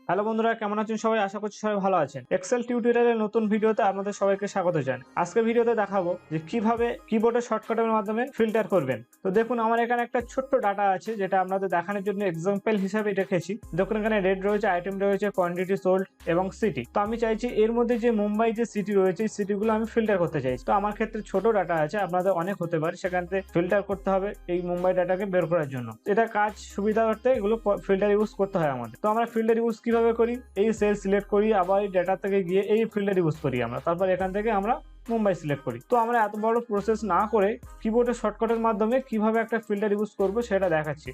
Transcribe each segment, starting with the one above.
Hello বন্ধুরা, কেমন আছেন সবাই? আশা করছি সবাই ভালো আছেন। এক্সেল টিউটোরিয়ালের নতুন ভিডিওতে আপনাদের সবাইকে স্বাগত জানাই। আজকে ভিডিওতে দেখাবো যে কিভাবে কিবোর্ডের শর্টকাটের মাধ্যমে ফিল্টার করবেন। তো দেখুন, আমার এখানে একটা ছোট্ট ডাটা আছে যেটা আপনাদের দেখানোর জন্য এক্সাম্পল হিসেবে রেখেছি। দেখুন, এখানে রেট রয়েছে, আইটেম রয়েছে, কোয়ান্টিটি সোল্ড এবং সিটি। তো আমি চাইছি এর মধ্যে যে মুম্বাই যে সিটি রয়েছে, এই সিটিগুলো আমি ফিল্টার করতে চাইছি। তো আমার ক্ষেত্রে ছোট ডাটা আছে, আপনাদের অনেক হতে পারে, সেখান থেকে ফিল্টার করতে হবে এই মুম্বাই ডাটাকে বের করার জন্য। এটা কাজ সুবিধা করতে এগুলো ফিল্টার ইউজ করতে হয় আমাদের। তো আমরা ফিল্টার ইউজ কিভাবে করি? এই সেল সিলেক্ট করি, আবার এই ডেটা থেকে গিয়ে এই ফিল্টার ইউজ করি আমরা, তারপর এখান থেকে আমরা মুম্বাই সিলেক্ট করি। তো আমরা এত বড় প্রসেস না করে কিবোর্ডের শর্টকাটের মাধ্যমে কিভাবে একটা ফিল্টার ইউজ করব সেটা দেখাচ্ছি।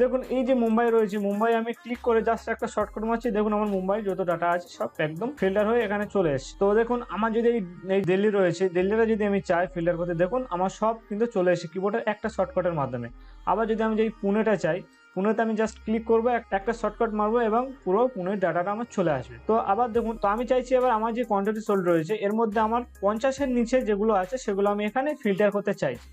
দেখুন, এই যে মুম্বাই রয়েছে, মুম্বাই আমি ক্লিক করে জাস্ট একটা শর্টকাট মারছি। দেখুন, আমার মুম্বাই যত ডাটা আছে সব একদম ফিল্টার হয়ে এখানে চলে এসেছে। তো দেখুন, আমার যদি এই দিল্লি রয়েছে, দিল্লিটা যদি আমি চাই ফিল্টার করতে, দেখুন আমার সব কিন্তু চলে এসেছে কিবোর্ডের একটা শর্টকাটের মাধ্যমে। আবার যদি আমি যেই পুনেটা চাই, পুনেতে আমি জাস্ট ক্লিক করবো, একটা শর্টকাট মারবো এবং পুরো পুনের ডাটাটা আমার চলে আসবে। তো আবার দেখুন, তো আমি চাইছি এবার আমার যে কোয়ান্টিটি সোল্ড রয়েছে এর মধ্যে আমার 50-এর নিচে যেগুলো আছে সেগুলো আমি এখানে ফিল্টার করতে চাইছি।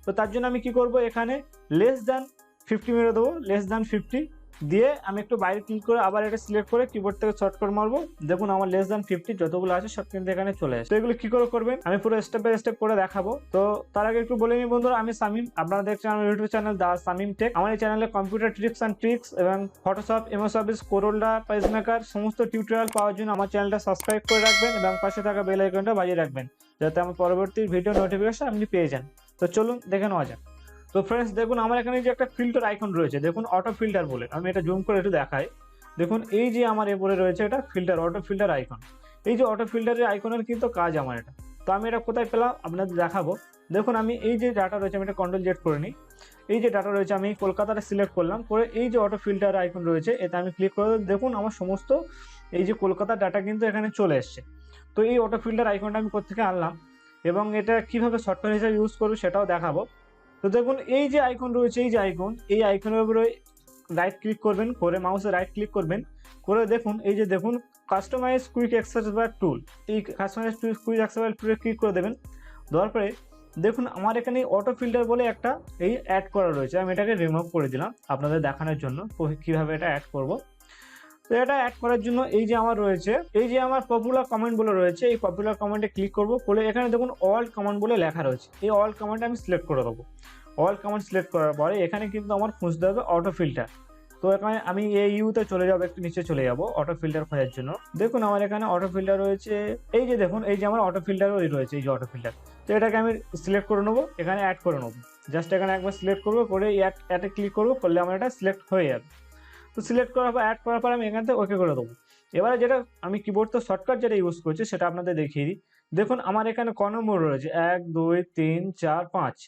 তো তার জন্য আমি কি করব, এখানে লেস দ্যান 50 মেরে দেবো, লেস দ্যান 50 দিয়ে আমি একটু বাইরে ক্লিক করে আবার এটা সিলেক্ট করে কিবোর্ড থেকে শর্টকাট মারবো। দেখুন, আমার লেস দ্যান 50 যতগুলো আছে সব কিন্তু এখানে চলে আসে। তো এগুলো কি করে করবেন আমি পুরো স্টেপ বাই স্টেপ করে দেখাবো। তো তার আগে একটু বলে নিই বন্ধুরা, আমি সামিম, আপনারা দেখছেন আমার YouTube channel the Samim tech. আমার এই চ্যানেলে কম্পিউটার টিপস অ্যান্ড ট্রিক্স এবং ফটোশপ, এমএস অফিস, কোরোলা, পেজ মেকার সমস্ত টিউটোরিয়াল পাওয়ার জন্য আমার চ্যানেলটা সাবস্ক্রাইব করে রাখবেন এবং পাশে থাকা বেল আইকনটা বাজিয়ে রাখবেন, যাতে আমার পরবর্তী ভিডিও নোটিফিকেশন আপনি পেয়ে যান। তো চলুন দেখে নেওয়া যাক। তো ফ্রেন্ডস, দেখুন আমার এখানে যে একটা ফিল্টার আইকন রয়েছে, দেখুন অটো ফিল্টার বলে, আমি এটা জুম করে একটু দেখাই। দেখুন, এই যে আমার এরপরে রয়েছে এটা ফিল্টার, অটো ফিল্টার আইকন। এই যে অটো ফিল্টারের আইকনের কিন্তু কাজ আমার এটা। তো আমি এটা কোথায় পেলাম আপনাদের দেখাবো। দেখুন, আমি এই যে ডাটা রয়েছে আমি এটা কন্ট্রোল জেড করে নিই। এই যে ডাটা রয়েছে আমি কলকাতাটা সিলেক্ট করলাম, করে এই যে অটো ফিল্টার আইকন রয়েছে এতে আমি ক্লিক করে দেখুন আমার সমস্ত এই যে কলকাতার ডাটা কিন্তু এখানে চলে এসছে। তো এই অটো ফিল্টার আইকনটা আমি কোত্থেকে আনলাম এবং এটা কিভাবে সফটওয়্যার হিসেবে ইউজ করবো সেটাও দেখাবো। তো দেখুন, এই যে আইকন রয়েছে, এই যে আইকন, এই আইকনের উপরে রাইট ক্লিক করবেন, করে মাউসে রাইট ক্লিক করবেন, করে দেখুন এই যে দেখুন কাস্টমাইজ কুইক অ্যাক্সেসেবল টুল, এই কাস্টমাইজ কুইক অ্যাক্সেসেবল টুলে ক্লিক করে দেবেন। দেওয়ার পরে দেখুন আমার এখানে অটো ফিল্টার বলে একটা এই অ্যাড করা রয়েছে, আমি এটাকে রিমুভ করে দিলাম আপনাদের দেখানোর জন্য কিভাবে এটা অ্যাড করব। তো এটা অ্যাড করার জন্য এই যে আমার রয়েছে, এই যে আমার পপুলার কমেন্ট বলে রয়েছে, এই পপুলার কমেন্টে ক্লিক করবো, করে এখানে দেখুন অল কমান্ড বলে লেখা রয়েছে, এই অল কমান্ডে আমি সিলেক্ট করে দেবো। অল কমান্ড সিলেক্ট করার পরে এখানে কিন্তু আমার খুঁজতে হবে অটো ফিল্টার। তো এখানে আমি এই ইউতে চলে যাবো, একটু নিচে চলে যাবো অটো ফিল্টার খোঁজার জন্য। দেখুন আমার এখানে অটো ফিল্টার রয়েছে, এই যে দেখুন এই যে আমার অটো ফিল্টারও রয়েছে, এই যে অটো ফিল্টার। তো এটাকে আমি সিলেক্ট করে নেবো, এখানে অ্যাড করে নেবো। জাস্ট এখানে একবার সিলেক্ট করবো, করে অ্যাডে ক্লিক করবো, করলে আমার এটা সিলেক্ট হয়ে যাবে। তো সিলেক্ট করার পর অ্যাড করার পর আমি এখান থেকে ওকে করে দেবো। এবারে যেটা আমি কিবোর্ড তো শর্টকাট যেটা ইউজ করছি সেটা আপনাদের দেখিয়ে দিই। দেখুন আমার এখানে ক নম্বর রয়েছে, 1 2 3 4 5।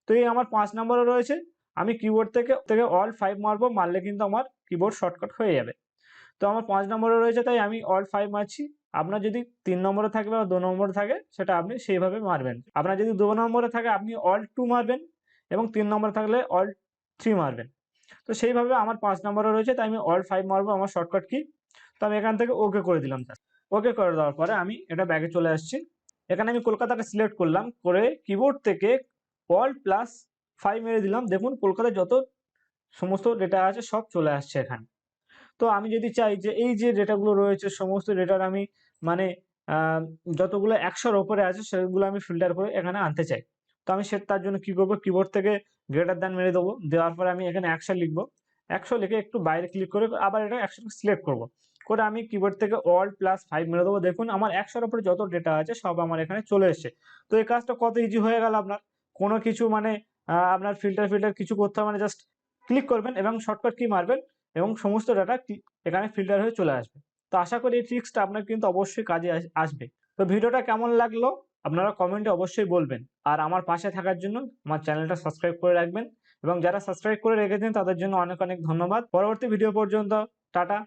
তো এই আমার 5 নম্বরে রয়েছে। আমি কিবোর্ড থেকে থেকে অল 5 মারবো, মারলে কিন্তু আমার কিবোর্ড শর্টকাট হয়ে যাবে। তো আমার 5 নম্বরে রয়েছে, তাই আমি অল 5 মারছি। আপনার যদি 3 নম্বরে থাকে বা 2 নম্বরে থাকে সেটা আপনি সেইভাবে মারবেন। আপনার যদি 2 নম্বরে থাকে আপনি অল 2 মারবেন এবং 3 নম্বরে থাকলে অল 3 মারবেন। তো সেইভাবে আমার 5 নম্বরে রয়েছে, তাই আমি অল 5 মারবো, আমার শর্টকাট কি। তো আমি এখান থেকে ওকে করে দিলাম। ওকে করে দেওয়ার পরে আমি এটা ব্যাগে চলে আসছি। এখানে আমি কলকাতাটা সিলেক্ট করলাম, করে কিবোর্ড থেকে অল প্লাস 5 মেরে দিলাম। দেখুন কলকাতায় যত সমস্ত ডেটা আছে সব চলে আসছে এখানে। তো আমি যদি চাই যে এই যে ডেটাগুলো রয়েছে সমস্ত ডেটার আমি মানে যতগুলো 100-র ওপরে আছে সেগুলো আমি ফিল্টার করে এখানে আনতে চাই। তো আমি তার জন্য কি করব, কিবোর্ড থেকে গ্রেটার দ্যান মেরে দেবো। দেওয়ার পরে আমি এখানে 100 লিখবো। 100 লিখে একটু বাইরে ক্লিক করে আবার এটা 100 সিলেক্ট করব, করে আমি কিবোর্ড থেকে অল প্লাস 5 মেরে দেবো। দেখুন আমার 100-র উপরে যত ডেটা আছে সব আমার এখানে চলে এসেছে। তো এই কাজটা কত ইজি হয়ে গেল আপনার। কোনো কিছু মানে আপনার ফিল্টার কিছু করতে হবে মানে জাস্ট ক্লিক করবেন এবং শর্টকাট কি মারবেন এবং সমস্ত ডাটা এখানে ফিল্টার হয়ে চলে আসবে। তো আশা করি এই ট্রিক্সটা আপনার কিন্তু অবশ্যই কাজে আসবে। তো ভিডিওটা কেমন লাগলো আপনারা কমেন্টে অবশ্যই বলবেন। আর আমার পাশে থাকার জন্য আমার চ্যানেলটা সাবস্ক্রাইব করে রাখবেন এবং যারা সাবস্ক্রাইব করে রেখেছেন তাদের জন্য অনেক অনেক ধন্যবাদ। পরবর্তী ভিডিও পর্যন্ত টাটা।